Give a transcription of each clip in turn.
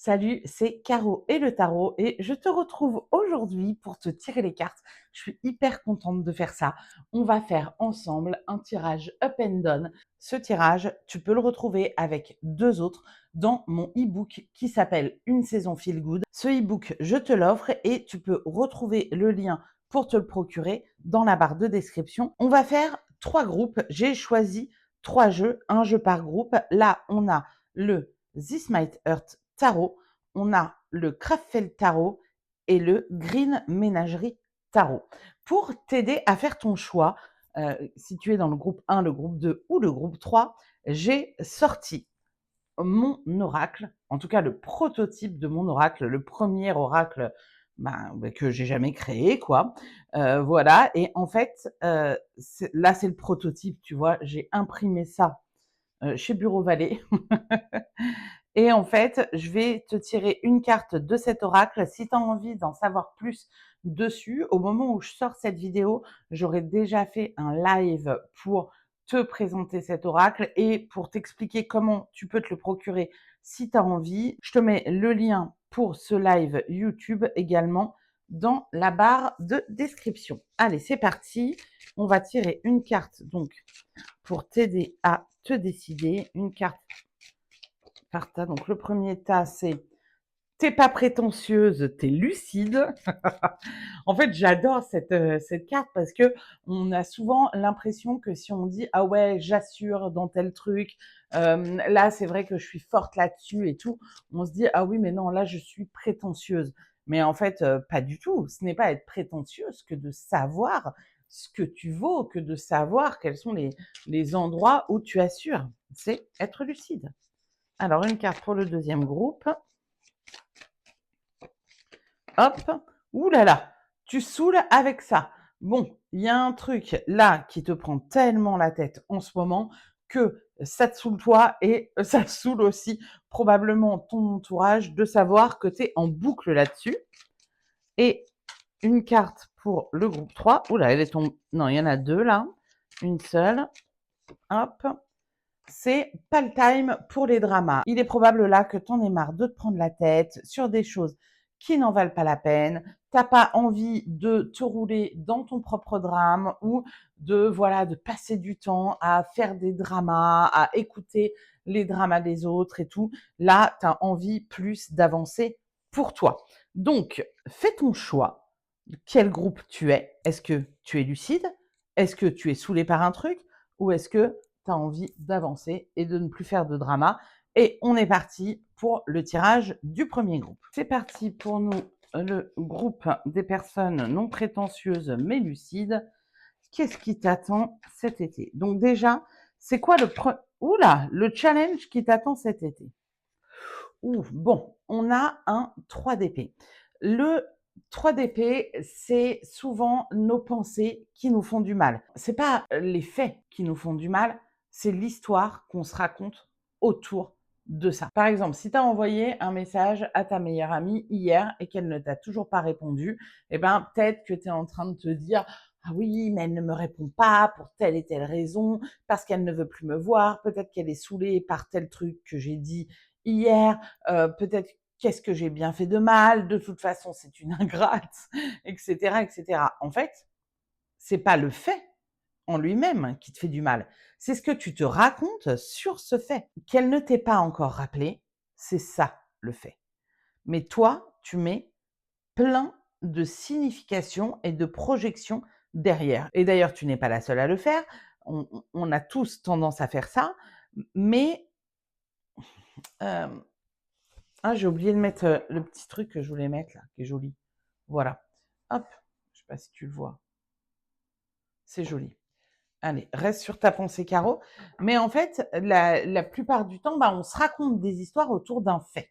Salut, c'est Caro et le tarot et je te retrouve aujourd'hui pour te tirer les cartes. Je suis hyper contente de faire ça. On va faire ensemble un tirage up and down. Ce tirage, tu peux le retrouver avec deux autres dans mon e-book qui s'appelle Une saison feel good. Ce e-book, je te l'offre et tu peux retrouver le lien pour te le procurer dans la barre de description. On va faire trois groupes. J'ai choisi trois jeux, un jeu par groupe. Là, on a le This Might Hurt Tarot, on a le Kraftfeld Tarot et le Green Ménagerie Tarot. Pour t'aider à faire ton choix, si tu es dans le groupe 1, le groupe 2 ou le groupe 3, j'ai sorti mon oracle, en tout cas le prototype de mon oracle, le premier oracle que j'ai jamais créé, quoi. Voilà, et en fait, là c'est le prototype, tu vois, j'ai imprimé ça chez Bureau Vallée. Et en fait, je vais te tirer une carte de cet oracle. Si tu as envie d'en savoir plus dessus, au moment où je sors cette vidéo, j'aurai déjà fait un live pour te présenter cet oracle et pour t'expliquer comment tu peux te le procurer si tu as envie. Je te mets le lien pour ce live YouTube également dans la barre de description. Allez, c'est parti. On va tirer une carte donc pour t'aider à te décider. Une carte par tas. Donc le premier tas, c'est t'es pas prétentieuse, t'es lucide. En fait, j'adore cette carte parce que on a souvent l'impression que si on dit ah ouais, j'assure dans tel truc, là c'est vrai que je suis forte là-dessus et tout, on se dit ah oui mais non là je suis prétentieuse. Mais en fait, pas du tout. Ce n'est pas être prétentieuse que de savoir ce que tu vaux, que de savoir quels sont les endroits où tu assures. C'est être lucide. Alors, une carte pour le deuxième groupe. Hop. Ouh là là, tu saoules avec ça. Bon, il y a un truc là qui te prend tellement la tête en ce moment que ça te saoule toi et ça saoule aussi probablement ton entourage de savoir que tu es en boucle là-dessus. Et une carte pour le groupe 3. Ouh là, elle est tombée. Non, il y en a deux là. Une seule. Hop. C'est pas le time pour les dramas. Il est probable là que t'en aies marre de te prendre la tête sur des choses qui n'en valent pas la peine. T'as pas envie de te rouler dans ton propre drame ou de passer du temps à faire des dramas, à écouter les dramas des autres et tout. Là, t'as envie plus d'avancer pour toi. Donc, fais ton choix. Quel groupe tu es? Est-ce que tu es lucide? Est-ce que tu es saoulé par un truc? Ou est-ce que tu as envie d'avancer et de ne plus faire de drama? Et on est parti pour le tirage du premier groupe. C'est parti pour nous, le groupe des personnes non prétentieuses mais lucides. Qu'est-ce qui t'attend cet été? Donc déjà, c'est quoi le challenge qui t'attend cet été? Bon, on a un 3 d'épée. Le 3 d'épée, c'est souvent nos pensées qui nous font du mal. C'est pas les faits qui nous font du mal, c'est l'histoire qu'on se raconte autour de ça. Par exemple, si tu as envoyé un message à ta meilleure amie hier et qu'elle ne t'a toujours pas répondu, eh ben peut-être que tu es en train de te dire ah oui, mais elle ne me répond pas pour telle et telle raison, parce qu'elle ne veut plus me voir, peut-être qu'elle est saoulée par tel truc que j'ai dit hier, peut-être qu'est-ce que j'ai bien fait de mal, de toute façon c'est une ingrate, etc., etc. En fait, c'est pas le fait en lui-même qui te fait du mal, c'est ce que tu te racontes sur ce fait. Qu'elle ne t'ait pas encore rappelé, c'est ça le fait. Mais toi, tu mets plein de significations et de projections derrière. Et d'ailleurs, tu n'es pas la seule à le faire. On a tous tendance à faire ça, mais ah, j'ai oublié de mettre le petit truc que je voulais mettre là, qui est joli. Voilà. Hop, je sais pas si tu le vois. C'est joli. Allez, reste sur ta pensée carreau. Mais en fait, la plupart du temps, on se raconte des histoires autour d'un fait.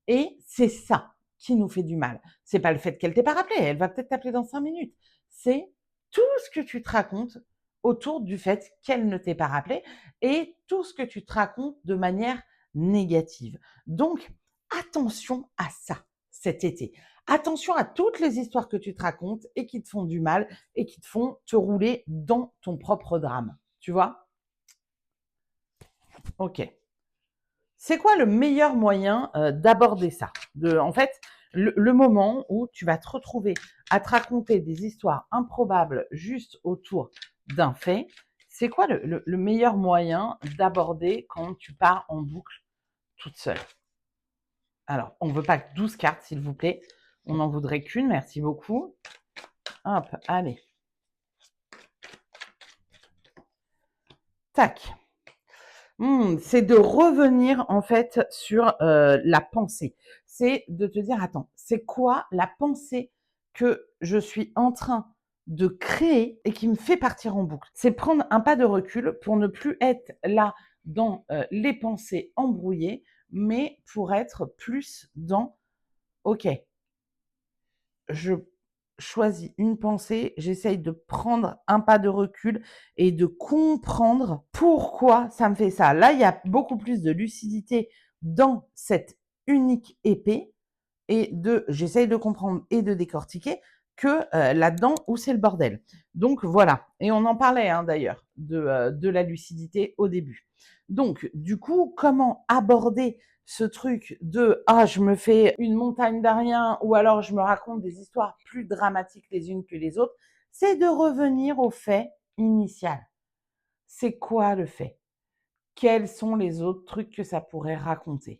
Et c'est ça qui nous fait du mal. C'est pas le fait qu'elle t'ait pas rappelé, elle va peut-être t'appeler dans 5 minutes. C'est tout ce que tu te racontes autour du fait qu'elle ne t'ait pas rappelé et tout ce que tu te racontes de manière négative. Donc, attention à ça cet été. Attention à toutes les histoires que tu te racontes et qui te font du mal et qui te font te rouler dans ton propre drame. Tu vois? Ok. C'est quoi le meilleur moyen d'aborder ça? En fait, le moment où tu vas te retrouver à te raconter des histoires improbables juste autour d'un fait, c'est quoi le meilleur moyen d'aborder quand tu pars en boucle toute seule? Alors, on ne veut pas 12 cartes, s'il vous plaît. On n'en voudrait qu'une, merci beaucoup. Hop, allez. Tac. C'est de revenir en fait sur la pensée. C'est de te dire, attends, c'est quoi la pensée que je suis en train de créer et qui me fait partir en boucle? C'est prendre un pas de recul pour ne plus être là dans les pensées embrouillées, mais pour être plus dans, ok, je choisis une pensée, j'essaye de prendre un pas de recul et de comprendre pourquoi ça me fait ça. Là, il y a beaucoup plus de lucidité dans cette unique épée et j'essaye de comprendre et de décortiquer que là-dedans où c'est le bordel. Donc voilà, et on en parlait d'ailleurs de la lucidité au début. Donc du coup, comment aborder ce truc de je me fais une montagne d'Ariens ou alors je me raconte des histoires plus dramatiques les unes que les autres, c'est de revenir au fait initial. C'est quoi le fait? Quels sont les autres trucs que ça pourrait raconter?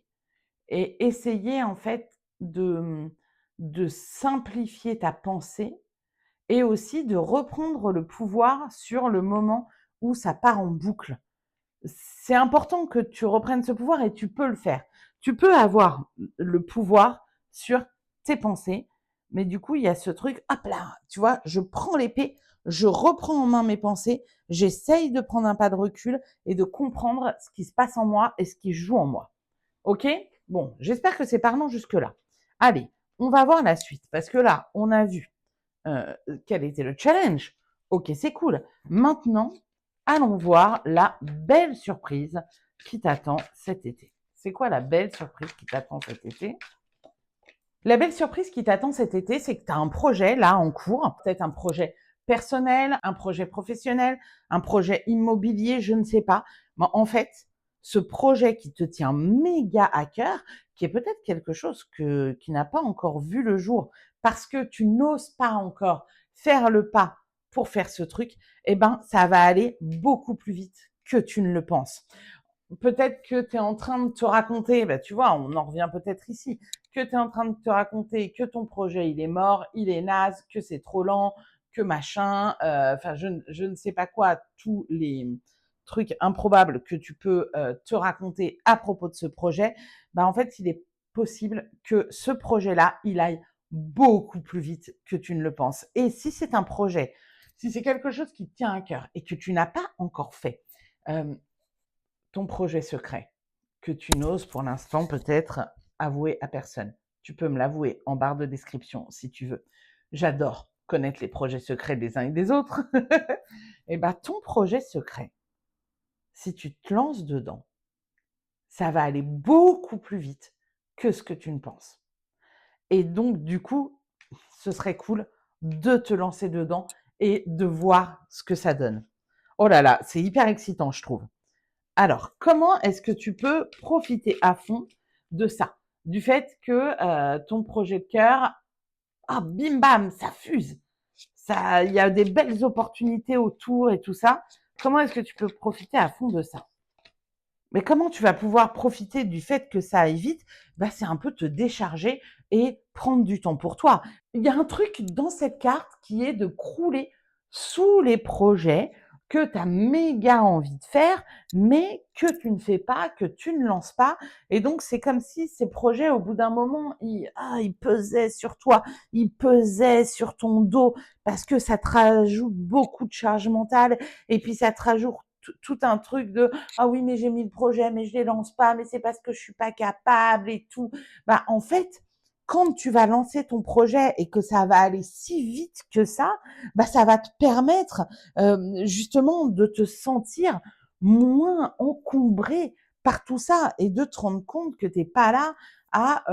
Et essayer en fait de simplifier ta pensée et aussi de reprendre le pouvoir sur le moment où ça part en boucle. C'est important que tu reprennes ce pouvoir et tu peux le faire. Tu peux avoir le pouvoir sur tes pensées, mais du coup, il y a ce truc, hop là, tu vois, je prends l'épée, je reprends en main mes pensées, j'essaye de prendre un pas de recul et de comprendre ce qui se passe en moi et ce qui joue en moi. Ok? Bon, j'espère que c'est parlant jusque-là. Allez, on va voir la suite, parce que là, on a vu quel était le challenge. Ok, c'est cool. Maintenant, allons voir la belle surprise qui t'attend cet été. C'est quoi la belle surprise qui t'attend cet été? La belle surprise qui t'attend cet été, c'est que tu as un projet là en cours, peut-être un projet personnel, un projet professionnel, un projet immobilier, je ne sais pas. Mais en fait, ce projet qui te tient méga à cœur, qui est peut-être quelque chose qui n'a pas encore vu le jour parce que tu n'oses pas encore faire le pas pour faire ce truc, eh ben, ça va aller beaucoup plus vite que tu ne le penses. Peut-être que tu es en train de te raconter, tu vois, on en revient peut-être ici, que tu es en train de te raconter que ton projet, il est mort, il est naze, que c'est trop lent, que machin, enfin, je ne sais pas quoi, tous les trucs improbables que tu peux te raconter à propos de ce projet, en fait, il est possible que ce projet-là, il aille beaucoup plus vite que tu ne le penses. Et si c'est un projet, si c'est quelque chose qui te tient à cœur et que tu n'as pas encore fait, ton projet secret que tu n'oses pour l'instant peut-être avouer à personne. Tu peux me l'avouer en barre de description si tu veux. J'adore connaître les projets secrets des uns et des autres. Et ton projet secret, si tu te lances dedans, ça va aller beaucoup plus vite que ce que tu ne penses. Et donc, du coup, ce serait cool de te lancer dedans et de voir ce que ça donne. Oh là là, c'est hyper excitant, je trouve. Alors, comment est-ce que tu peux profiter à fond de ça? Du fait que ton projet de cœur, bim bam, ça fuse. Ça, il y a des belles opportunités autour et tout ça. Comment est-ce que tu peux profiter à fond de ça? Mais comment tu vas pouvoir profiter du fait que ça aille vite? C'est un peu te décharger et prendre du temps pour toi. Il y a un truc dans cette carte qui est de crouler sous les projets que tu as méga envie de faire, mais que tu ne fais pas, que tu ne lances pas. Et donc, c'est comme si ces projets, au bout d'un moment, ils pesaient sur toi, ils pesaient sur ton dos parce que ça te rajoute beaucoup de charge mentale et puis ça te rajoute tout un truc de ah oui, mais j'ai mis le projet, mais je les lance pas, mais c'est parce que je suis pas capable et tout. En fait, quand tu vas lancer ton projet et que ça va aller si vite que ça va te permettre justement de te sentir moins encombré par tout ça et de te rendre compte que t'es pas là à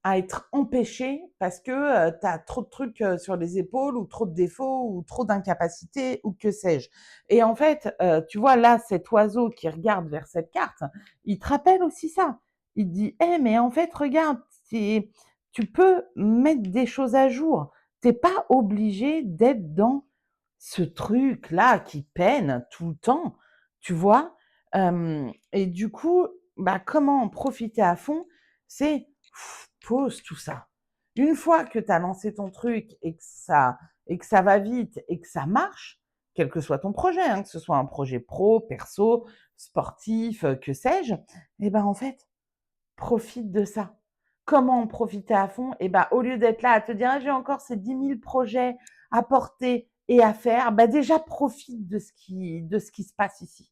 à être empêché parce que tu as trop de trucs sur les épaules ou trop de défauts ou trop d'incapacités ou que sais-je. Et en fait, tu vois là, cet oiseau qui regarde vers cette carte, il te rappelle aussi ça. Il te dit, eh, mais en fait, regarde, tu peux mettre des choses à jour. T'es pas obligé d'être dans ce truc-là qui peine tout le temps, tu vois. Et du coup, bah, comment en profiter à fond? C'est pose tout ça. Une fois que tu as lancé ton truc et que ça va vite et que ça marche, quel que soit ton projet, hein, que ce soit un projet pro, perso, sportif, que sais-je, et ben en fait, profite de ça. Comment en profiter à fond? Et ben au lieu d'être là à te dire ah, j'ai encore ces 10 000 projets à porter et à faire, bah déjà profite de ce qui se passe ici.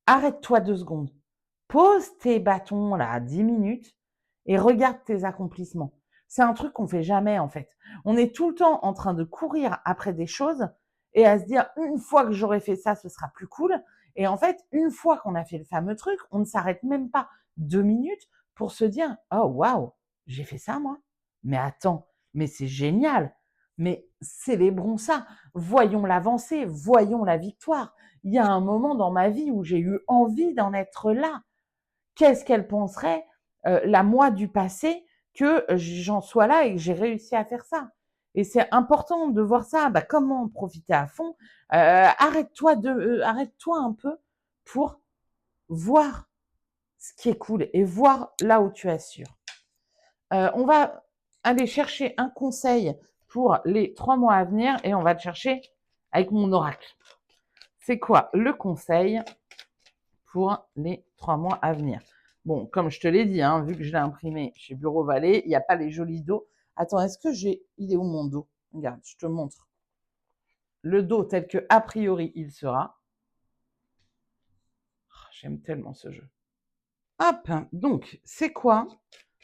Arrête-toi 2 secondes. Pose tes bâtons là à 10 minutes et regarde tes accomplissements. C'est un truc qu'on fait jamais en fait. On est tout le temps en train de courir après des choses et à se dire une fois que j'aurai fait ça, ce sera plus cool. Et en fait, une fois qu'on a fait le fameux truc, on ne s'arrête même pas 2 minutes pour se dire oh waouh, j'ai fait ça moi. Mais attends, mais c'est génial. Mais célébrons ça. Voyons l'avancée, voyons la victoire. Il y a un moment dans ma vie où j'ai eu envie d'en être là. Qu'est-ce qu'elle penserait, la moi du passé, que j'en sois là et que j'ai réussi à faire ça? Et c'est important de voir ça. Bah, comment en profiter à fond? Arrête-toi un peu pour voir ce qui est cool et voir là où tu assures. On va aller chercher un conseil pour les 3 mois à venir et on va le chercher avec mon oracle. C'est quoi le conseil pour les 3 mois à venir? Bon, comme je te l'ai dit, hein, vu que je l'ai imprimé chez Bureau Vallée, il n'y a pas les jolis dos. Attends, est-ce que j'ai... Il est où mon dos? Regarde, je te montre. Le dos tel que, a priori, il sera. Oh, j'aime tellement ce jeu. Hop, donc, c'est quoi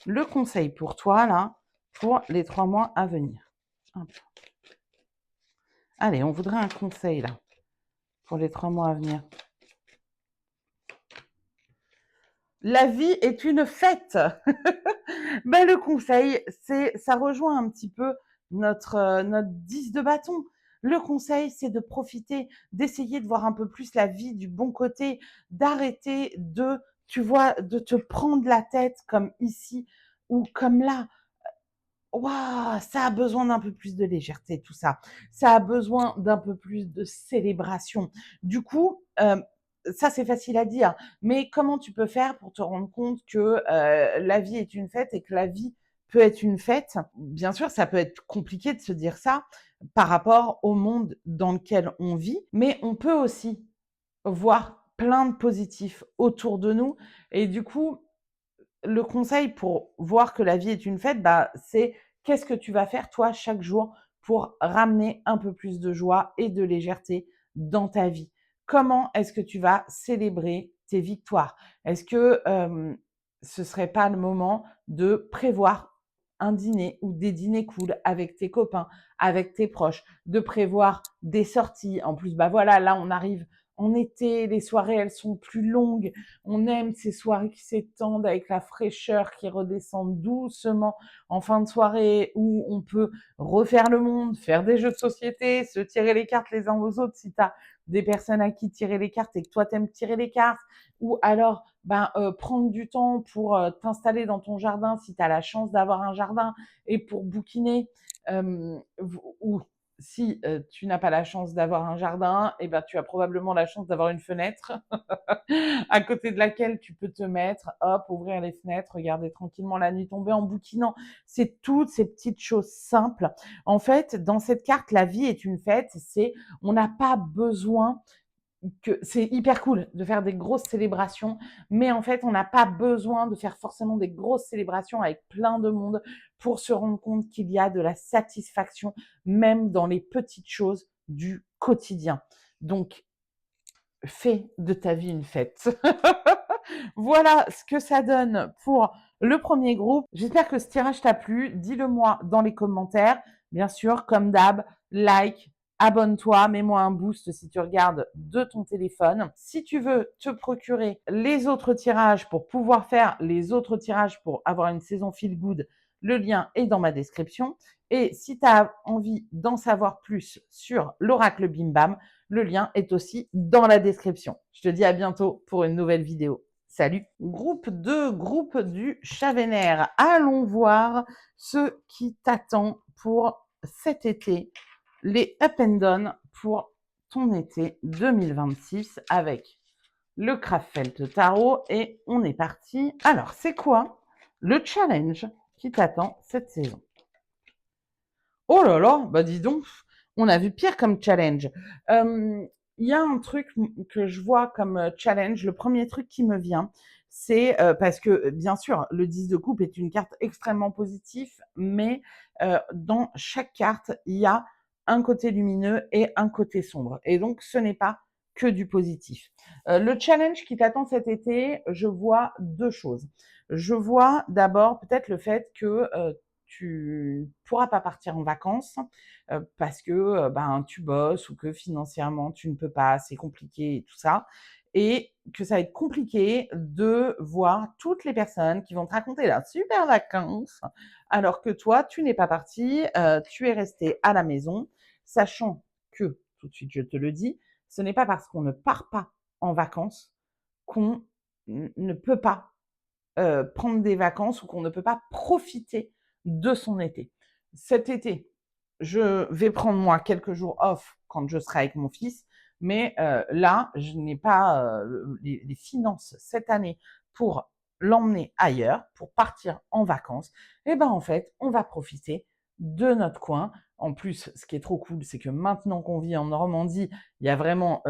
le conseil pour toi, là, pour les 3 mois à venir? Hop. Allez, on voudrait un conseil, là, pour les 3 mois à venir. La vie est une fête. Ben, le conseil, ça rejoint un petit peu notre 10 de bâton. Le conseil, c'est de profiter, d'essayer de voir un peu plus la vie du bon côté, d'arrêter de, tu vois, de te prendre la tête comme ici ou comme là. Waouh, ça a besoin d'un peu plus de légèreté, tout ça. Ça a besoin d'un peu plus de célébration. Du coup, ça c'est facile à dire, mais comment tu peux faire pour te rendre compte que la vie est une fête et que la vie peut être une fête? Bien sûr, ça peut être compliqué de se dire ça par rapport au monde dans lequel on vit, mais on peut aussi voir plein de positifs autour de nous et du coup, le conseil pour voir que la vie est une fête, bah, c'est qu'est-ce que tu vas faire toi chaque jour pour ramener un peu plus de joie et de légèreté dans ta vie? Comment est-ce que tu vas célébrer tes victoires? Est-ce que ce serait pas le moment de prévoir un dîner ou des dîners cool avec tes copains, avec tes proches, de prévoir des sorties. En plus, bah voilà, là on arrive en été, les soirées elles sont plus longues, on aime ces soirées qui s'étendent avec la fraîcheur qui redescend doucement en fin de soirée où on peut refaire le monde, faire des jeux de société, se tirer les cartes les uns aux autres si tu as des personnes à qui tirer les cartes et que toi t'aimes tirer les cartes, ou alors prendre du temps pour t'installer dans ton jardin si tu as la chance d'avoir un jardin et pour bouquiner, ou si tu n'as pas la chance d'avoir un jardin, et ben tu as probablement la chance d'avoir une fenêtre à côté de laquelle tu peux te mettre, hop, ouvrir les fenêtres, regarder tranquillement la nuit tomber en bouquinant. C'est toutes ces petites choses simples. En fait, dans cette carte, la vie est une fête. On n'a pas besoin c'est hyper cool de faire des grosses célébrations, mais en fait, on n'a pas besoin de faire forcément des grosses célébrations avec plein de monde pour se rendre compte qu'il y a de la satisfaction, même dans les petites choses du quotidien. Donc, fais de ta vie une fête. Voilà ce que ça donne pour le premier groupe. J'espère que ce tirage t'a plu. Dis-le moi dans les commentaires. Bien sûr, comme d'hab, like, abonne-toi, mets-moi un boost si tu regardes de ton téléphone. Si tu veux te procurer les autres tirages pour pouvoir faire les autres tirages pour avoir une saison feel good, le lien est dans ma description. Et si tu as envie d'en savoir plus sur l'oracle Bim Bam, le lien est aussi dans la description. Je te dis à bientôt pour une nouvelle vidéo. Salut. Groupe 2, groupe du chat vénère. Allons voir ce qui t'attend pour cet été, les up and down pour ton été 2026 avec le Kraftfeld Tarot et on est parti. Alors, c'est quoi le challenge qui t'attend cette saison? Oh là là, bah dis donc, on a vu pire comme challenge. Il y a un truc que je vois comme challenge. Le premier truc qui me vient, c'est parce que bien sûr, le 10 de coupe est une carte extrêmement positive, mais dans chaque carte, il y a un côté lumineux et un côté sombre. Et donc, ce n'est pas que du positif. Le challenge qui t'attend cet été, je vois deux choses. Je vois d'abord peut-être le fait que tu pourras pas partir en vacances parce que ben tu bosses ou que financièrement tu ne peux pas, c'est compliqué et tout ça, et que ça va être compliqué de voir toutes les personnes qui vont te raconter leurs super vacances alors que toi tu n'es pas parti, tu es resté à la maison, sachant que tout de suite je te le dis, ce n'est pas parce qu'on ne part pas en vacances qu'on ne peut pas prendre des vacances ou qu'on ne peut pas profiter de son été. Cet été, je vais prendre moi quelques jours off quand je serai avec mon fils, mais là, je n'ai pas les finances cette année pour l'emmener ailleurs, pour partir en vacances. Et ben en fait, on va profiter de notre coin. En plus, ce qui est trop cool, c'est que maintenant qu'on vit en Normandie, il y a vraiment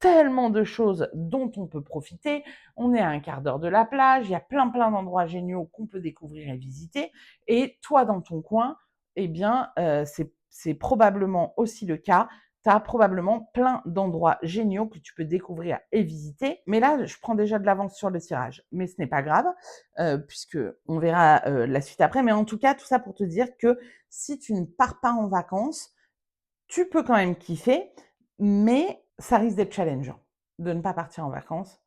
tellement de choses dont on peut profiter. On est à un quart d'heure de la plage, il y a plein d'endroits géniaux qu'on peut découvrir et visiter. Et toi, dans ton coin, eh bien, c'est probablement aussi le cas. Tu as probablement plein d'endroits géniaux que tu peux découvrir et visiter. Mais là, je prends déjà de l'avance sur le tirage. Mais ce n'est pas grave, puisque on verra la suite après. Mais en tout cas, tout ça pour te dire que si tu ne pars pas en vacances, tu peux quand même kiffer, mais ça risque d'être challengeant de ne pas partir en vacances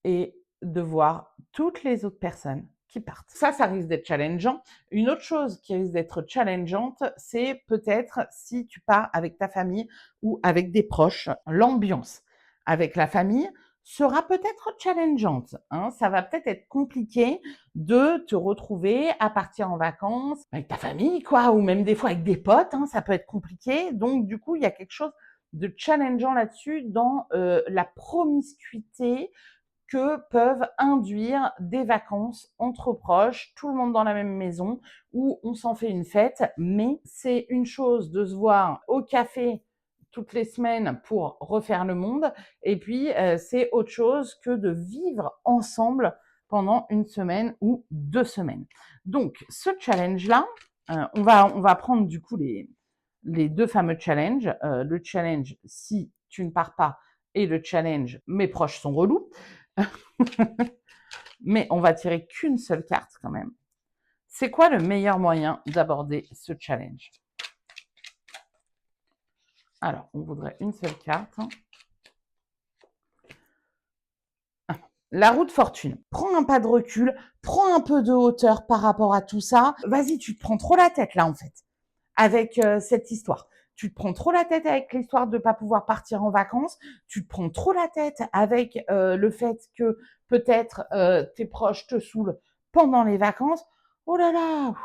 et de voir toutes les autres personnes qui partent. Ça risque d'être challengeant. Une autre chose qui risque d'être challengeante, c'est peut-être si tu pars avec ta famille ou avec des proches. L'ambiance avec la famille sera peut-être challengeante. Hein. Ça va peut-être être compliqué de te retrouver à partir en vacances avec ta famille, quoi, ou même des fois avec des potes. Hein, ça peut être compliqué. Donc, du coup, il y a quelque chose de challengeant là-dessus dans la promiscuité que peuvent induire des vacances entre proches, tout le monde dans la même maison, où on s'en fait une fête, mais c'est une chose de se voir au café toutes les semaines pour refaire le monde, et puis c'est autre chose que de vivre ensemble pendant une semaine ou 2 semaines. Donc ce challenge-là, on va prendre du coup les deux fameux challenges, le challenge si tu ne pars pas et le challenge mes proches sont relous. Mais on va tirer qu'une seule carte quand même. C'est quoi le meilleur moyen d'aborder ce challenge? Alors, on voudrait une seule carte. La roue de fortune. Prends un pas de recul, prends un peu de hauteur par rapport à tout ça. Vas-y, tu te prends trop la tête là en fait, avec cette histoire. Tu te prends trop la tête avec l'histoire de ne pas pouvoir partir en vacances. Tu te prends trop la tête avec le fait que peut-être tes proches te saoulent pendant les vacances. Oh là là,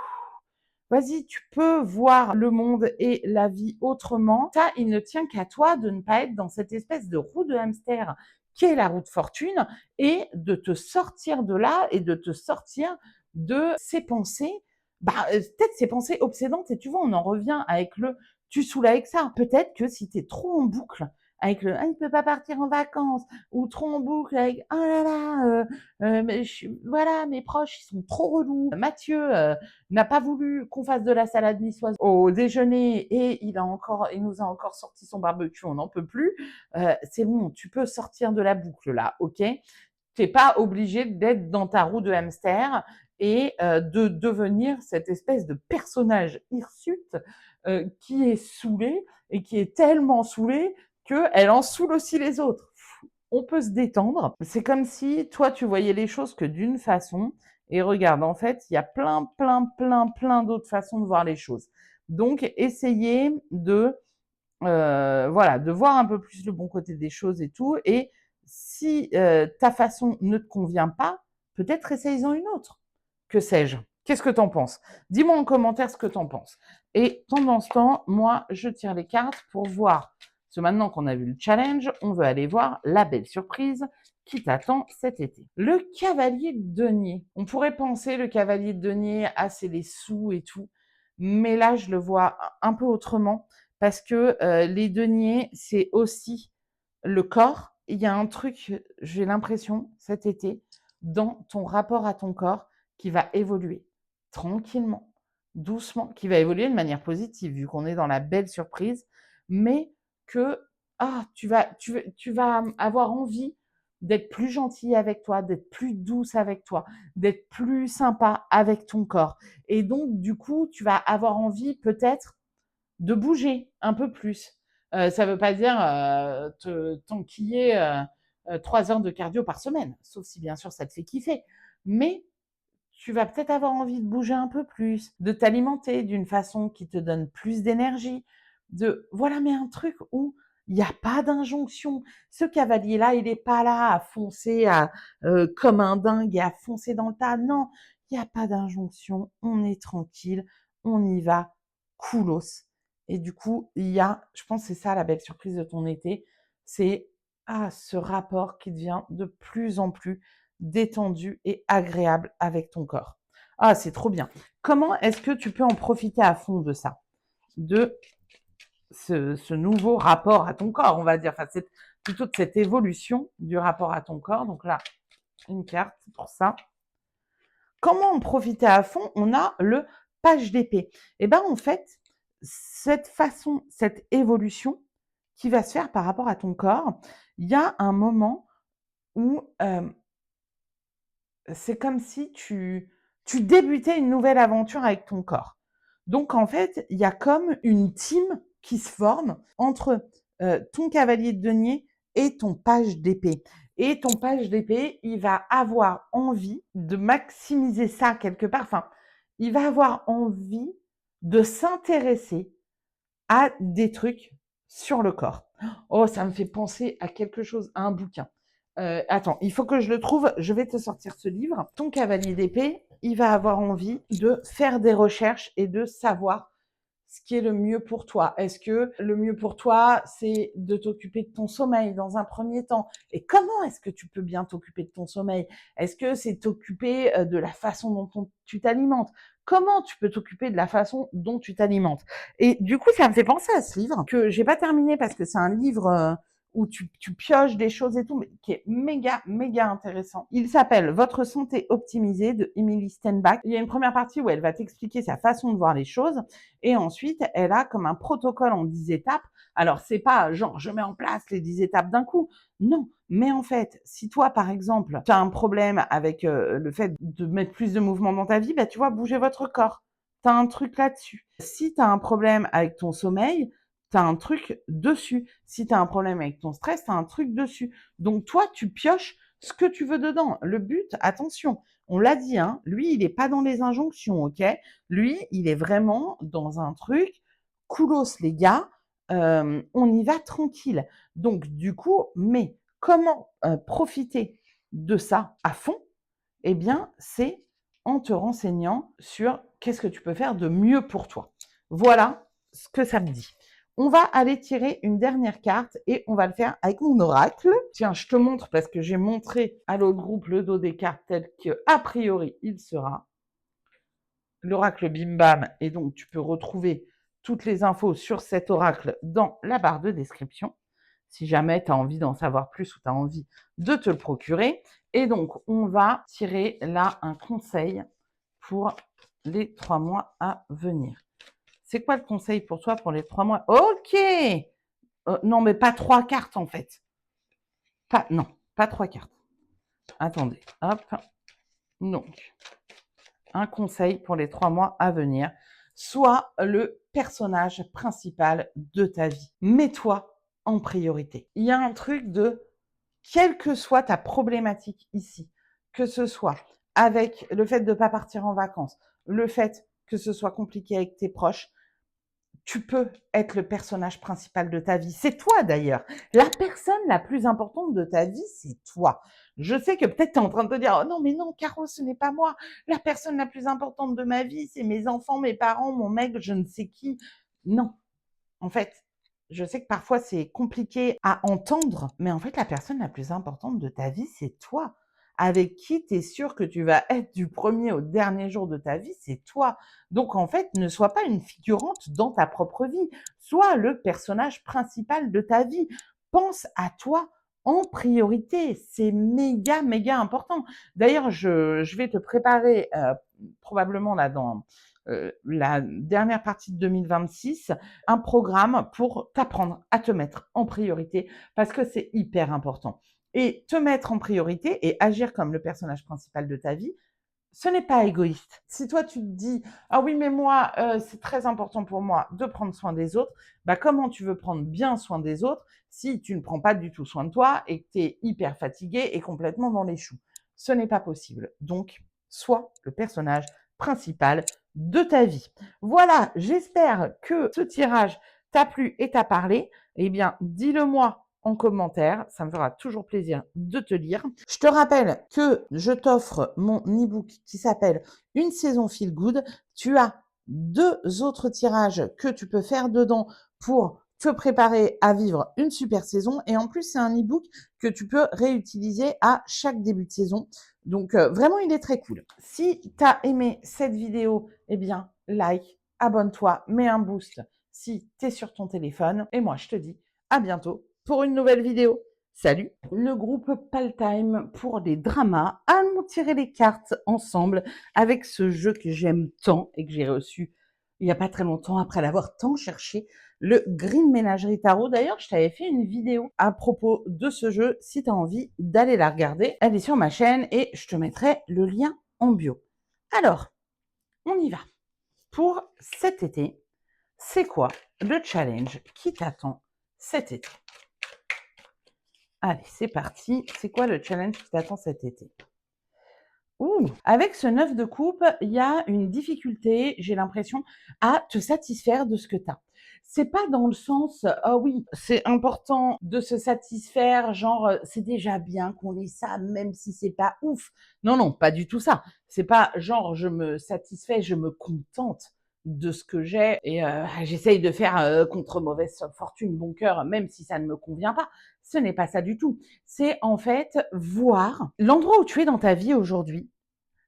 vas-y, tu peux voir le monde et la vie autrement. Ça, il ne tient qu'à toi de ne pas être dans cette espèce de roue de hamster qu'est la roue de fortune et de te sortir de là et de te sortir de ces pensées, peut-être ces pensées obsédantes. Et tu vois, on en revient avec le tu saoules avec ça. Peut-être que si tu es trop en boucle avec le ah, il peut pas partir en vacances ou trop en boucle avec oh là là, mais voilà, mes proches, ils sont trop relous. Mathieu, n'a pas voulu qu'on fasse de la salade niçoise au déjeuner et il nous a encore sorti son barbecue, on n'en peut plus. C'est bon, tu peux sortir de la boucle là, ok? Tu n'es pas obligé d'être dans ta roue de hamster et de devenir cette espèce de personnage hirsute qui est saoulé et qui est tellement saoulée qu'elle en saoule aussi les autres. On peut se détendre. C'est comme si toi, tu voyais les choses que d'une façon. Et regarde, en fait, il y a plein d'autres façons de voir les choses. Donc, essayez de, voilà, de voir un peu plus le bon côté des choses et tout. Et si ta façon ne te convient pas, peut-être essaye-en une autre. Que sais-je? Qu'est-ce que t'en penses? Dis-moi en commentaire ce que t'en penses. Et pendant ce temps, moi, je tire les cartes pour voir. Parce que maintenant qu'on a vu le challenge, on veut aller voir la belle surprise qui t'attend cet été. Le cavalier de denier. On pourrait penser le cavalier de denier, ah c'est les sous et tout. Mais là, je le vois un peu autrement parce que les deniers, c'est aussi le corps. Il y a un truc, j'ai l'impression, cet été, dans ton rapport à ton corps qui va évoluer tranquillement, doucement, qui va évoluer de manière positive, vu qu'on est dans la belle surprise, mais que tu vas avoir envie d'être plus gentil avec toi, d'être plus douce avec toi, d'être plus sympa avec ton corps. Et donc, du coup, tu vas avoir envie peut-être de bouger un peu plus. Ça ne veut pas dire t'enquiller 3 heures de cardio par semaine, sauf si bien sûr ça te fait kiffer. Mais tu vas peut-être avoir envie de bouger un peu plus, de t'alimenter d'une façon qui te donne plus d'énergie, voilà, mais un truc où il n'y a pas d'injonction. Ce cavalier-là, il n'est pas là à foncer comme un dingue et à foncer dans le tas. Non, il n'y a pas d'injonction. On est tranquille, on y va, coolos. Et du coup, je pense que c'est ça la belle surprise de ton été, c'est ce rapport qui devient de plus en plus détendu et agréable avec ton corps. Ah, c'est trop bien. Comment est-ce que tu peux en profiter à fond de ça? De ce nouveau rapport à ton corps, on va dire. Enfin, c'est plutôt de cette évolution du rapport à ton corps. Donc là, une carte pour ça. Comment en profiter à fond? On a le page d'épée. Et bien, en fait, cette évolution qui va se faire par rapport à ton corps, il y a un moment où c'est comme si tu débutais une nouvelle aventure avec ton corps. Donc, en fait, il y a comme une team qui se forme entre ton cavalier de denier et ton page d'épée. Et ton page d'épée, il va avoir envie de maximiser ça quelque part. Enfin, il va avoir envie de s'intéresser à des trucs sur le corps. Oh, ça me fait penser à quelque chose, à un bouquin. Attends, il faut que je le trouve. Je vais te sortir ce livre. Ton cavalier d'épée, il va avoir envie de faire des recherches et de savoir ce qui est le mieux pour toi. Est-ce que le mieux pour toi, c'est de t'occuper de ton sommeil dans un premier temps? Et comment est-ce que tu peux bien t'occuper de ton sommeil? Est-ce que c'est t'occuper de la façon dont tu t'alimentes? Comment tu peux t'occuper de la façon dont tu t'alimentes? Et du coup, ça me fait penser à ce livre que j'ai pas terminé parce que c'est un livre où tu pioches des choses et tout, mais qui est méga intéressant. Il s'appelle Votre santé optimisée de Emily Stenbach. Il y a une première partie où elle va t'expliquer sa façon de voir les choses et ensuite, elle a comme un protocole en 10 étapes. Alors, c'est pas genre je mets en place les 10 étapes d'un coup. Non, mais en fait, si toi, par exemple, tu as un problème avec le fait de mettre plus de mouvement dans ta vie, bah, tu vois, bouger votre corps. Tu as un truc là-dessus. Si tu as un problème avec ton sommeil, tu as un truc dessus. Si tu as un problème avec ton stress, tu as un truc dessus. Donc, toi, tu pioches ce que tu veux dedans. Le but, attention, on l'a dit, hein, lui, il n'est pas dans les injonctions, ok? Lui, il est vraiment dans un truc, coolos les gars, on y va tranquille. Donc, du coup, mais comment profiter de ça à fond? Eh bien, c'est en te renseignant sur qu'est-ce que tu peux faire de mieux pour toi. Voilà ce que ça me dit. On va aller tirer une dernière carte et on va le faire avec mon oracle. Tiens, je te montre parce que j'ai montré à l'autre groupe le dos des cartes tel que, a priori, il sera. L'oracle Bim Bam, et donc tu peux retrouver toutes les infos sur cet oracle dans la barre de description, si jamais tu as envie d'en savoir plus ou tu as envie de te le procurer. Et donc, on va tirer là un conseil pour les 3 mois à venir. C'est quoi le conseil pour toi pour les 3 mois? Ok. Non, mais pas 3 cartes en fait. Non, pas 3 cartes. Attendez, hop. Donc, un conseil pour les 3 mois à venir. Sois le personnage principal de ta vie. Mets-toi en priorité. Il y a un truc de, quelle que soit ta problématique ici, que ce soit avec le fait de ne pas partir en vacances, le fait que ce soit compliqué avec tes proches, tu peux être le personnage principal de ta vie. C'est toi d'ailleurs. La personne la plus importante de ta vie, c'est toi. Je sais que peut-être tu es en train de te dire, oh non, mais non, Caro, ce n'est pas moi. La personne la plus importante de ma vie, c'est mes enfants, mes parents, mon mec, je ne sais qui. Non. En fait, je sais que parfois c'est compliqué à entendre, mais en fait, la personne la plus importante de ta vie, c'est toi. Avec qui tu es sûr que tu vas être du premier au dernier jour de ta vie, c'est toi. Donc en fait, ne sois pas une figurante dans ta propre vie. Sois le personnage principal de ta vie. Pense à toi en priorité. C'est méga, méga important. D'ailleurs, je vais te préparer probablement là dans la dernière partie de 2026, un programme pour t'apprendre à te mettre en priorité parce que c'est hyper important. Et te mettre en priorité et agir comme le personnage principal de ta vie, ce n'est pas égoïste. Si toi tu te dis ah oui mais moi c'est très important pour moi de prendre soin des autres, bah comment tu veux prendre bien soin des autres si tu ne prends pas du tout soin de toi et que tu es hyper fatigué et complètement dans les choux? Ce n'est pas possible. Donc sois le personnage principal de ta vie. Voilà, j'espère que ce tirage t'a plu et t'a parlé. Eh bien, dis-le moi en commentaire, ça me fera toujours plaisir de te lire. Je te rappelle que je t'offre mon e-book qui s'appelle Une saison feel good. Tu as 2 autres tirages que tu peux faire dedans pour te préparer à vivre une super saison. Et en plus, c'est un e-book que tu peux réutiliser à chaque début de saison. Donc, vraiment, il est très cool. Si tu as aimé cette vidéo, eh bien, like, abonne-toi, mets un boost si tu es sur ton téléphone. Et moi, je te dis à bientôt pour une nouvelle vidéo. Salut! Le groupe Paltime pour les dramas. Allons tirer les cartes ensemble avec ce jeu que j'aime tant et que j'ai reçu il n'y a pas très longtemps après l'avoir tant cherché, le Green Ménagerie Tarot. D'ailleurs, je t'avais fait une vidéo à propos de ce jeu. Si tu as envie d'aller la regarder, elle est sur ma chaîne et je te mettrai le lien en bio. Alors, on y va. Pour cet été, c'est quoi le challenge qui t'attend cet été? Allez, c'est parti. C'est quoi le challenge qui t'attend cet été? Ouh! Avec ce 9 de coupe, il y a une difficulté, j'ai l'impression, à te satisfaire de ce que tu as. C'est pas dans le sens, ah oui, c'est important de se satisfaire, genre, c'est déjà bien qu'on ait ça, même si c'est pas ouf. Non, non, pas du tout ça. C'est pas genre je me satisfais, je me contente de ce que j'ai et j'essaye de faire, contre mauvaise fortune bon cœur, même si ça ne me convient pas. Ce n'est pas ça du tout. C'est en fait voir l'endroit où tu es dans ta vie aujourd'hui.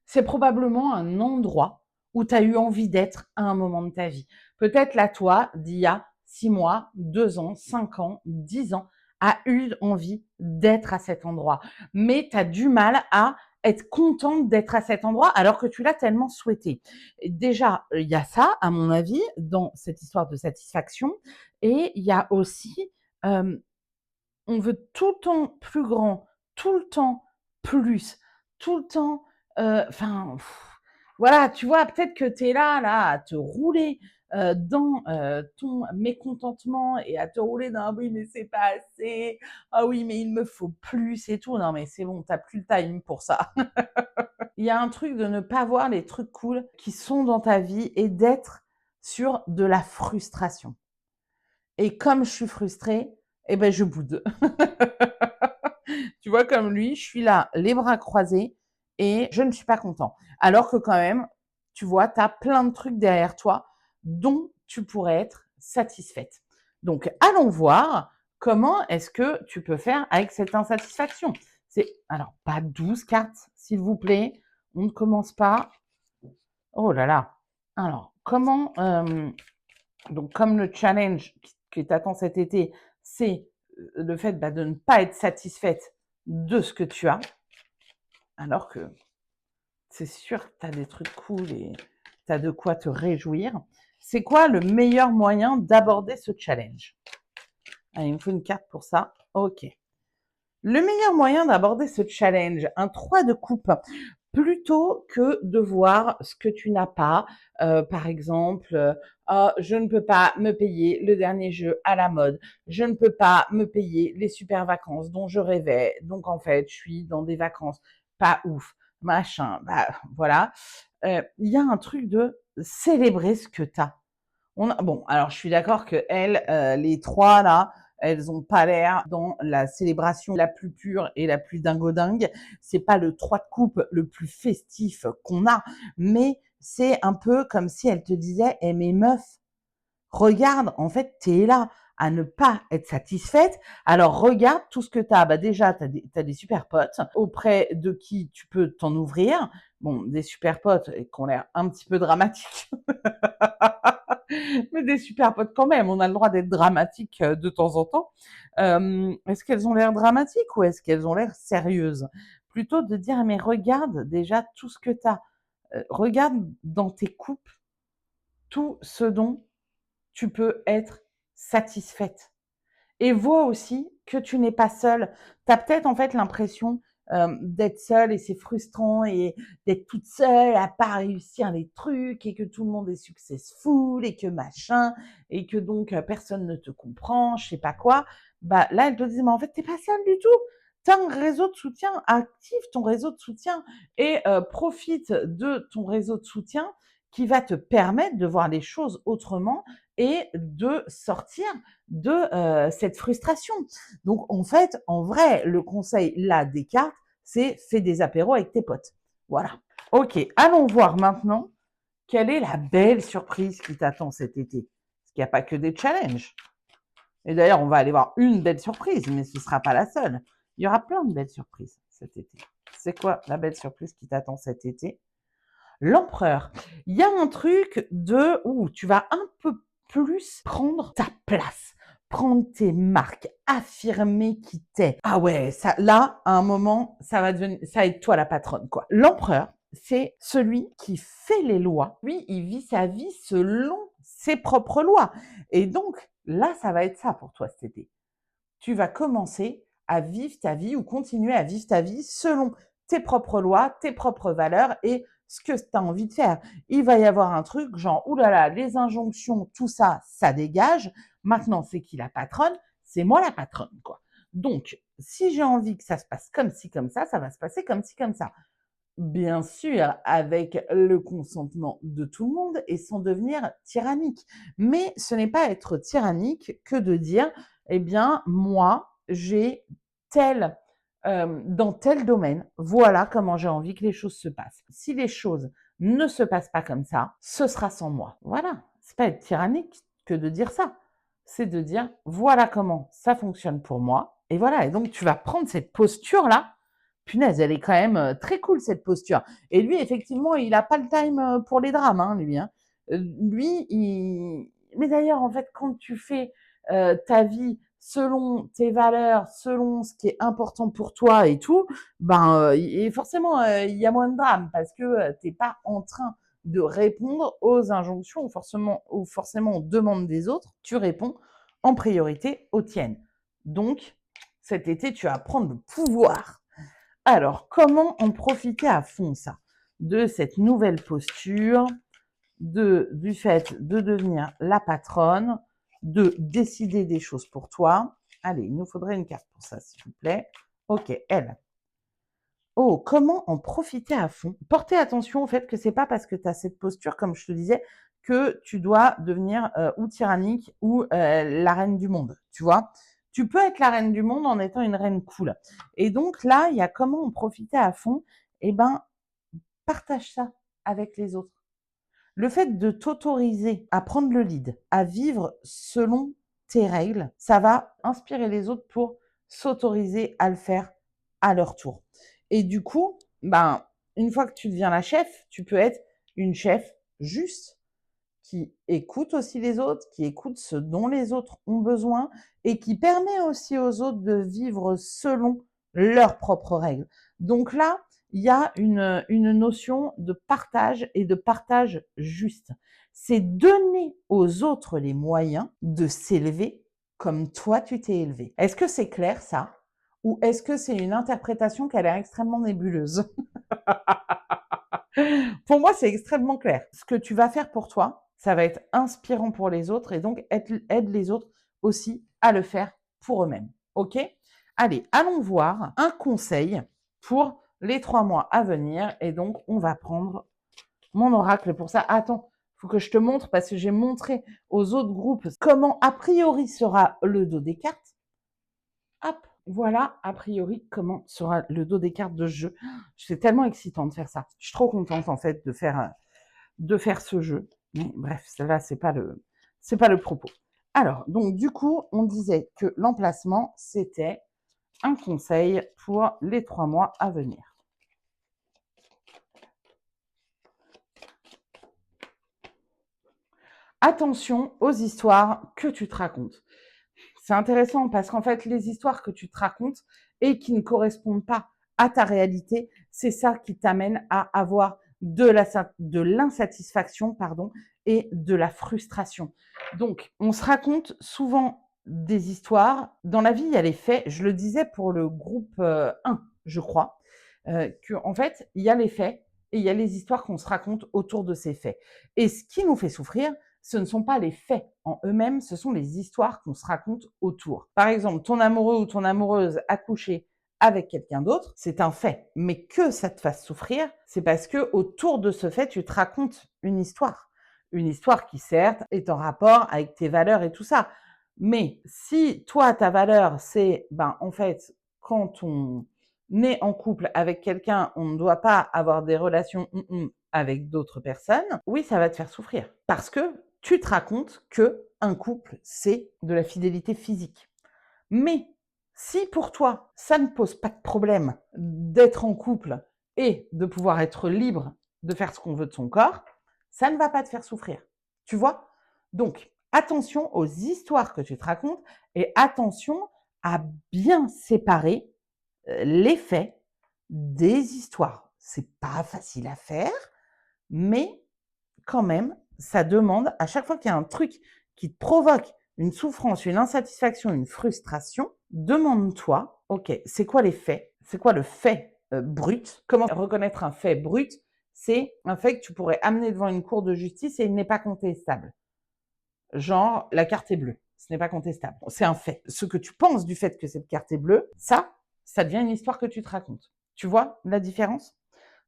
C'est probablement un endroit où tu as eu envie d'être à un moment de ta vie. Peut-être là, toi, d'il y a 6 mois, 2 ans, 5 ans, 10 ans, a eu envie d'être à cet endroit. Mais tu as du mal à être contente d'être à cet endroit alors que tu l'as tellement souhaité. Déjà, il y a ça, à mon avis, dans cette histoire de satisfaction. Et il y a aussi, on veut tout le temps plus grand, tout le temps plus, tout le temps, enfin, voilà, tu vois? Peut-être que tu es là, à te rouler, dans, ton mécontentement et à te rouler dans: «Ah oui, mais c'est pas assez. Ah oui, mais il me faut plus et tout». Non, mais c'est bon, tu as plus le time pour ça. Il y a un truc de ne pas voir les trucs cool qui sont dans ta vie et d'être sur de la frustration. Et comme je suis frustrée, eh ben, je boude. Tu vois, comme lui, je suis là, les bras croisés et je ne suis pas content. Alors que quand même, tu vois, tu as plein de trucs derrière toi dont tu pourrais être satisfaite. Donc, allons voir comment est-ce que tu peux faire avec cette insatisfaction. C'est alors pas 12 cartes, s'il vous plaît. On ne commence pas. Oh là là. Alors, comment donc comme le challenge qui t'attend cet été, c'est le fait de ne pas être satisfaite de ce que tu as, alors que c'est sûr que tu as des trucs cool et tu as de quoi te réjouir. C'est quoi le meilleur moyen d'aborder ce challenge? Allez, il me faut une carte pour ça. Ok. Le meilleur moyen d'aborder ce challenge, un 3 de coupe, plutôt que de voir ce que tu n'as pas, par exemple, «Oh, je ne peux pas me payer le dernier jeu à la mode. Je ne peux pas me payer les super vacances dont je rêvais. Donc en fait, je suis dans des vacances pas ouf, machin». Bah, voilà. Il y a un truc de célébrer ce que tu as. Bon, alors je suis d'accord qu'elles, les 3 là, elles ont pas l'air dans la célébration la plus pure et la plus dingo-dingue. C'est pas le 3 de coupe le plus festif qu'on a, mais c'est un peu comme si elles te disaient: «Eh mes meufs, regarde, en fait, tu es là à ne pas être satisfaite. Alors regarde tout ce que tu as. Bah déjà, tu as des super potes auprès de qui tu peux t'en ouvrir. Bon, des super potes qui ont l'air un petit peu dramatiques, mais des super potes quand même. On a le droit d'être dramatique de temps en temps. Est-ce qu'elles ont l'air dramatiques ou est-ce qu'elles ont l'air sérieuses? Plutôt de dire, mais regarde déjà tout ce que tu as. Regarde dans tes coupes tout ce dont tu peux être satisfaite. Et vois aussi que tu n'es pas seule. Tu as peut-être en fait l'impression d'être seule et c'est frustrant et d'être toute seule à pas réussir les trucs et que tout le monde est successful et que machin et que donc personne ne te comprend, je sais pas quoi. Bah là, elle te dit, mais en fait, t'es pas seule du tout. Tu as un réseau de soutien, active ton réseau de soutien et profite de ton réseau de soutien qui va te permettre de voir les choses autrement et de sortir de cette frustration. Donc en fait, en vrai, le conseil là des cartes, c'est fais des apéros avec tes potes. Voilà. Ok, allons voir maintenant quelle est la belle surprise qui t'attend cet été. Parce qu'il n'y a pas que des challenges. Et d'ailleurs, on va aller voir une belle surprise, mais ce ne sera pas la seule. Il y aura plein de belles surprises cet été. C'est quoi la belle surprise qui t'attend cet été? L'empereur. Il y a un truc de où tu vas un peu plus prendre ta place, prendre tes marques, affirmer qui t'es. Ah ouais, ça, là, à un moment, ça va être toi la patronne, quoi. L'empereur, c'est celui qui fait les lois. Lui, il vit sa vie selon ses propres lois. Et donc, là, ça va être ça pour toi cet été. Tu vas commencer à vivre ta vie ou continuer à vivre ta vie selon tes propres lois, tes propres valeurs et ce que tu as envie de faire. Il va y avoir un truc genre, oulala, les injonctions, tout ça, ça dégage. Maintenant, c'est qui la patronne? C'est moi la patronne, quoi. Donc, si j'ai envie que ça se passe comme ci, comme ça va se passer comme ci, comme ça. Bien sûr, avec le consentement de tout le monde et sans devenir tyrannique. Mais ce n'est pas être tyrannique que de dire, eh bien, moi, j'ai tel, dans tel domaine, voilà comment j'ai envie que les choses se passent. Si les choses ne se passent pas comme ça, ce sera sans moi. Voilà. C'est pas être tyrannique que de dire ça. C'est de dire, voilà comment ça fonctionne pour moi. Et voilà. Et donc, tu vas prendre cette posture-là. Punaise, elle est quand même très cool cette posture. Et lui, effectivement, il n'a pas le time pour les drames, hein, lui. Hein. Lui, mais d'ailleurs, en fait, quand tu fais ta vie selon tes valeurs, selon ce qui est important pour toi et tout, ben, et forcément, il y a moins de drame parce que tu n'es pas en train de répondre aux injonctions ou forcément aux demandes des autres. Tu réponds en priorité aux tiennes. Donc, cet été, tu vas prendre le pouvoir. Alors, comment en profiter à fond, ça? De cette nouvelle posture, du fait de devenir la patronne, de décider des choses pour toi. Allez, il nous faudrait une carte pour ça, s'il vous plaît. Ok, elle. Oh, comment en profiter à fond? Portez attention au fait que c'est pas parce que tu as cette posture, comme je te disais, que tu dois devenir ou tyrannique ou la reine du monde, tu vois? Tu peux être la reine du monde en étant une reine cool. Et donc là, il y a comment en profiter à fond? Eh ben, partage ça avec les autres. Le fait de t'autoriser à prendre le lead, à vivre selon tes règles, ça va inspirer les autres pour s'autoriser à le faire à leur tour. Et du coup, ben, une fois que tu deviens la chef, tu peux être une chef juste, qui écoute aussi les autres, qui écoute ce dont les autres ont besoin et qui permet aussi aux autres de vivre selon leurs propres règles. Donc là, il y a une notion de partage et de partage juste. C'est donner aux autres les moyens de s'élever comme toi tu t'es élevé. Est-ce que c'est clair ça? ou est-ce que c'est une interprétation qui a l'air extrêmement nébuleuse? Pour moi, c'est extrêmement clair. Ce que tu vas faire pour toi, ça va être inspirant pour les autres et donc aide les autres aussi à le faire pour eux-mêmes. OK? Allez, allons voir un conseil pour les 3 mois à venir et donc on va prendre mon oracle pour ça. Attends, faut que je te montre parce que j'ai montré aux autres groupes comment a priori sera le dos des cartes. Hop, voilà a priori comment sera le dos des cartes de ce jeu. C'est tellement excitant de faire ça. Je suis trop contente en fait de faire ce jeu. Mais bref, là c'est pas le propos. Alors, donc du coup, on disait que l'emplacement, c'était un conseil pour les 3 mois à venir. Attention aux histoires que tu te racontes. C'est intéressant parce qu'en fait, les histoires que tu te racontes et qui ne correspondent pas à ta réalité, c'est ça qui t'amène à avoir de l'insatisfaction, pardon, et de la frustration. Donc, on se raconte souvent des histoires. Dans la vie, il y a les faits. Je le disais pour le groupe 1, je crois, qu'en fait, il y a les faits et il y a les histoires qu'on se raconte autour de ces faits. Et ce qui nous fait souffrir, ce ne sont pas les faits en eux-mêmes, ce sont les histoires qu'on se raconte autour. Par exemple, ton amoureux ou ton amoureuse a couché avec quelqu'un d'autre, c'est un fait. Mais que ça te fasse souffrir, c'est parce que autour de ce fait, tu te racontes une histoire. Une histoire qui, certes, est en rapport avec tes valeurs et tout ça. Mais si toi, ta valeur, c'est, en fait, quand on est en couple avec quelqu'un, on ne doit pas avoir des relations avec d'autres personnes, oui, ça va te faire souffrir. Parce que tu te racontes que un couple, c'est de la fidélité physique. Mais si pour toi, ça ne pose pas de problème d'être en couple et de pouvoir être libre de faire ce qu'on veut de son corps, ça ne va pas te faire souffrir. Tu vois? Donc, attention aux histoires que tu te racontes et attention à bien séparer les faits des histoires. C'est pas facile à faire, mais quand même, ça demande, à chaque fois qu'il y a un truc qui te provoque une souffrance, une insatisfaction, une frustration, demande-toi, OK, c'est quoi les faits? C'est quoi le fait brut? Comment reconnaître un fait brut? C'est un fait que tu pourrais amener devant une cour de justice et il n'est pas contestable. Genre, la carte est bleue. Ce n'est pas contestable. C'est un fait. Ce que tu penses du fait que cette carte est bleue, ça devient une histoire que tu te racontes. Tu vois la différence?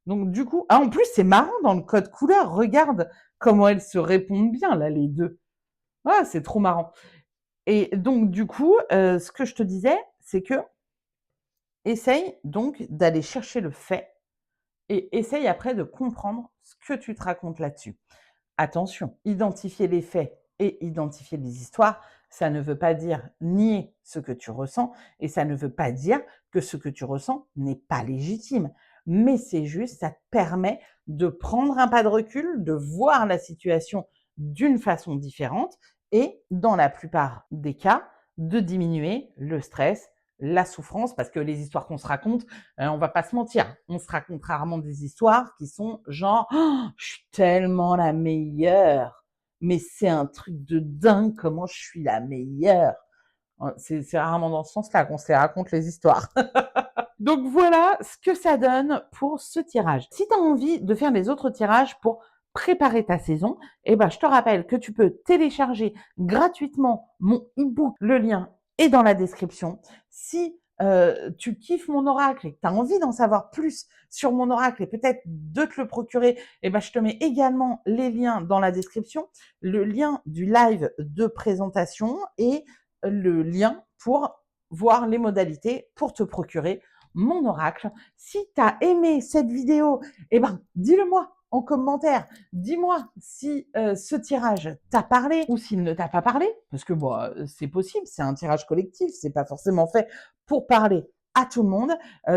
Donc du coup, en plus c'est marrant dans le code couleur, regarde comment elles se répondent bien là les deux. Ah, c'est trop marrant. Et donc du coup, ce que je te disais, c'est que essaye donc d'aller chercher le fait et essaye après de comprendre ce que tu te racontes là-dessus. Attention, identifier les faits et identifier les histoires, ça ne veut pas dire nier ce que tu ressens et ça ne veut pas dire que ce que tu ressens n'est pas légitime. Mais c'est juste, ça te permet de prendre un pas de recul, de voir la situation d'une façon différente et, dans la plupart des cas, de diminuer le stress, la souffrance, parce que les histoires qu'on se raconte, on va pas se mentir, on se raconte rarement des histoires qui sont genre «Oh, je suis tellement la meilleure, mais c'est un truc de dingue comment je suis la meilleure». C'est rarement dans ce sens-là qu'on se les raconte les histoires. Donc voilà ce que ça donne pour ce tirage. Si tu as envie de faire les autres tirages pour préparer ta saison, je te rappelle que tu peux télécharger gratuitement mon e-book. Le lien est dans la description. Si tu kiffes mon oracle et que tu as envie d'en savoir plus sur mon oracle et peut-être de te le procurer, je te mets également les liens dans la description, le lien du live de présentation et le lien pour voir les modalités pour te procurer mon oracle. Si tu as aimé cette vidéo, dis-le moi en commentaire. Dis-moi si ce tirage t'a parlé ou s'il ne t'a pas parlé, parce que c'est possible, c'est un tirage collectif, c'est pas forcément fait pour parler à tout le monde.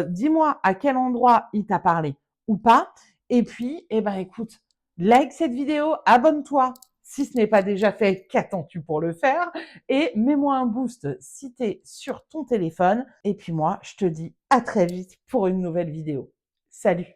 Dis-moi à quel endroit il t'a parlé ou pas. Et puis, écoute, like cette vidéo, abonne-toi si ce n'est pas déjà fait, qu'attends-tu pour le faire? Et mets-moi un boost si tu es sur ton téléphone. Et puis moi, je te dis à très vite pour une nouvelle vidéo. Salut!